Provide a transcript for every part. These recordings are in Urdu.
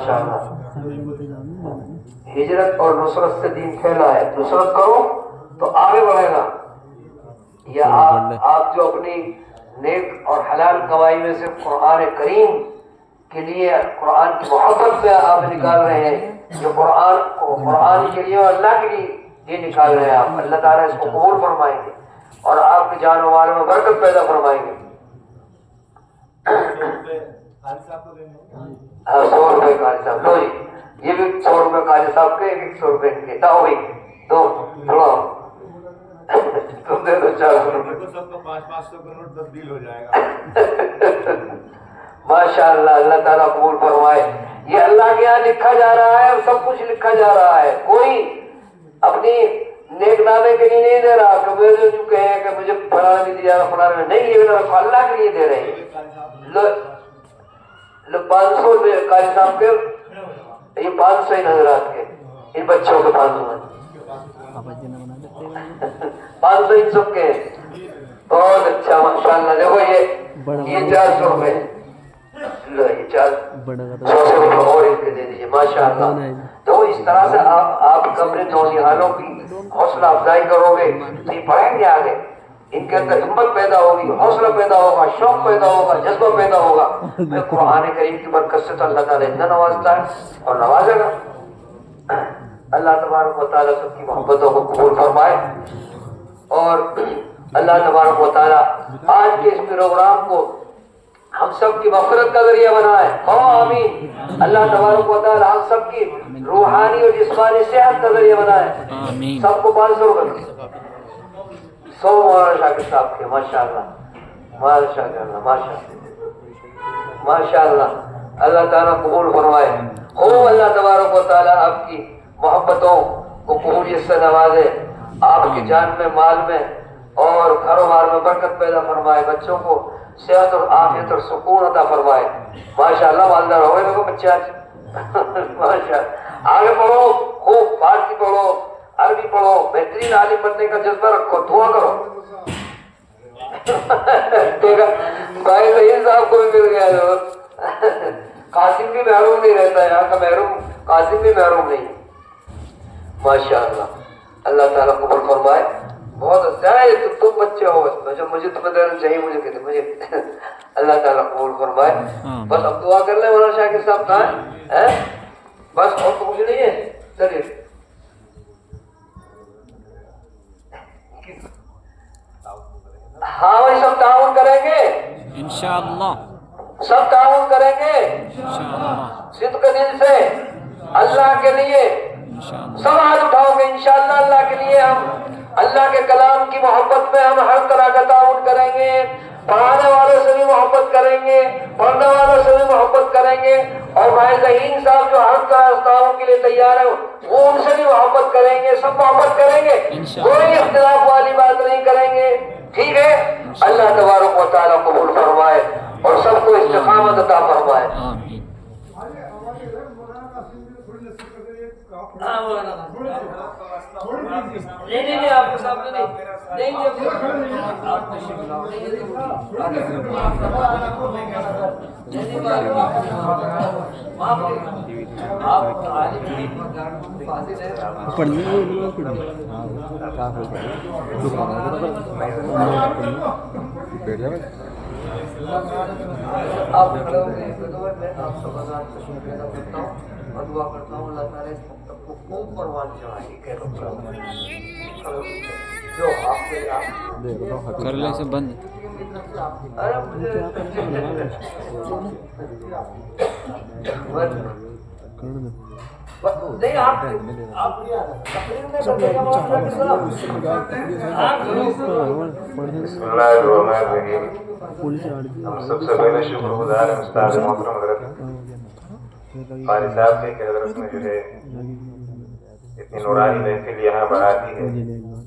ماشاءاللہ. ہجرت اور نصرت سے دین پھیلا ہے. نصرت کرو تو آگے بڑھے گا. یا آپ جو اپنی نیک اور حلال کمائی میں سے قرآن کریم کے لیے قرآن کی محبت میں آپ نکال رہے ہیں, جو قرآن کے لیے اور اللہ کے لیے یہ نکال رہے ہیں آپ, اللہ تعالیٰ اس کو قبول فرمائیں گے اور آپ کے جان و مال میں برکت پیدا فرمائیں گے. 100 روپے قاری صاحب لو جی, یہ بھی 100 روپے قاری صاحب کے, 100 روپے ان کے. داؤ بھائی دو تھوڑا تم دے دو 400 روپے. سب کو 500 کا نوٹ تبدیل ہو جائے گا. ماشاءاللہ, اللہ تعالیٰ قبول فرمائے. یہ اللہ کے یہاں لکھا جا رہا ہے, سب کچھ لکھا جا رہا ہے. کوئی اپنی نیک نامے کے لیے نہیں دے رہا کہ مجھے جو کہیں کہ مجھے فلانا نہیں دیا فلانا نہیں, یہ اللہ کے لیے دے رہے ہیں. 500 قاری صاحب کے, یہ 500 ان حضرات کے, ان بچوں کے 500 ان سب کے. بہت اچھا ماشاءاللہ. دیکھو یہ 400 روپے لو, یہ 400 روپے اور ان کے دے دیجیے ماشاءاللہ. تو اس طرح سے آپ اپنے نوجوانوں کی حوصلہ افزائی کرو گے تو یہ پڑھیں گے آگے. ان کے اندر ہمت پیدا ہوگی, حوصلہ پیدا ہوگا, شوق پیدا ہوگا, جذبہ پیدا ہوگا. قرآن کریم کی برکت سے تو اللہ تعالیٰ اتنا نوازتا ہے اور نوازے گا. اللہ تبارک و تعالیٰ سب کی محبتوں کو قبول فرمائے اور اللہ تبارک و تعالیٰ آج کے اس پروگرام کو ہم سب کی مغفرت کا ذریعہ بنائے. آمین. اللہ تبارک و تعالیٰ ہم سب کی روحانی اور جسمانی صحت کا ذریعہ بنائے. سب کو 500 روپے 100 مولانا شاکر صاحب کے ماشاءاللہ. ماشاءاللہ ماشاءاللہ. اللہ تعالیٰ قبول فرمائے. اللہ تبارک و تعالیٰ آپ کی محبتوں کو قبولیت سے نوازے, آپ کی جان میں, مال میں اور کاروبار میں برکت پیدا فرمائے, بچوں کو صحت اور عافیت اور سکون عطا فرمائے. ماشاءاللہ. مالدار ہو گئے بچے آج. ماشاءاللہ. آگے پڑھو, خوب فارسی پڑھو, عربی پڑھو, بہترین عالم بننے کا جذبہ رکھو, دعا کرو. بھائی ظہیر صاحب کو بھی مل گیا. قاسم بھی محروم نہیں رہتا ہے, یہاں کا محروم قاسم بھی محروم نہیں. ماشاءاللہ. اللہ تعالیٰ قبول فرمائے. بہت اچھا ہے. تم بچے ہو, مجھے تمہیں دینا چاہیے, مجھے کہتے مجھے. اللہ تعالیٰ قبول فرمائے. بس اب دعا کر لیں. مولانا شاکر صاحب کہاں ہیں؟ بس اور تو کچھ نہیں ہے. چلیے ہاں بھائی, سب تعاون کریں گے انشاءاللہ. سب تعاون کریں گے صدق دل سے اللہ کے لیے. سب ہاتھ اٹھاؤ گے انشاءاللہ اللہ کے لیے. ہم اللہ کے کلام کی محبت میں ہم ہر طرح کا تعاون کریں گے. پڑھانے والوں سے بھی محبت کریں گے, پڑھنے والوں سے بھی محبت کریں گے, اور بھائی ذہین صاحب جو ہر طرح تعاون کے لیے تیار ہیں وہ ان سے بھی محبت کریں گے. سب محبت کریں گے, کوئی اختلاف والی بات نہیں کریں گے. ٹھیک ہے. اللہ تبارک و تعالیٰ قبول فرمائے اور سب کو استقامت عطا فرمائے. نہیں آپ کے سامنے نہیں. آپ کھڑے ہو گئے میں آپ سب آزاد کا شکریہ ادا کرتا ہوں اور دعا کرتا ہوں اللہ تعالیٰ اس مکتب کو خوب پروان چڑھائے. جو آپ کے کر لے سے بند. نہیں آپ بسم اللہ الرحمن الرحیم. ہم سب سے پہلے شکر گزار ہیں استاد محترم حضرت قاری صاحب کے کہ حضرت میں جو ہے اتنی نورانی محفل یہاں بڑھاتی ہے,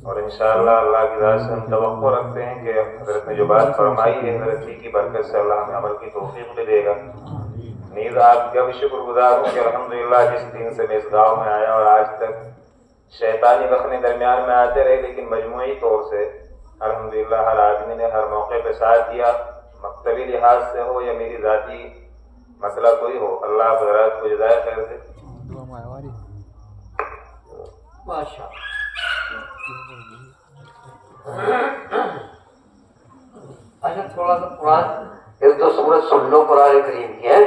اور انشاءاللہ اللہ کی ذات سے ہم توقع رکھتے ہیں کہ حضرت نے جو بات فرمائی ہے حضرت کی برکت سے اللہ ہمیں عمل کی توفیق بھی دے گا. نیز آپ کا بھی شکر گزار ہوں کہ الحمدللہ جس دن سے میں اس گاؤں میں آیا اور آج تک شیطانی رخنے درمیان میں آتے رہے, لیکن مجموعی طور سے الحمدللہ ہر آدمی نے ہر موقع پہ ساتھ دیا, مکتبی لحاظ سے ہو یا میری ذاتی مسئلہ کوئی ہو اللہ آپ حضرات کو جزائے خیر دے. ماشاء اچھا تھوڑا سا قرآن ایک دو سورت سن لو قرآن کریم کی ہے.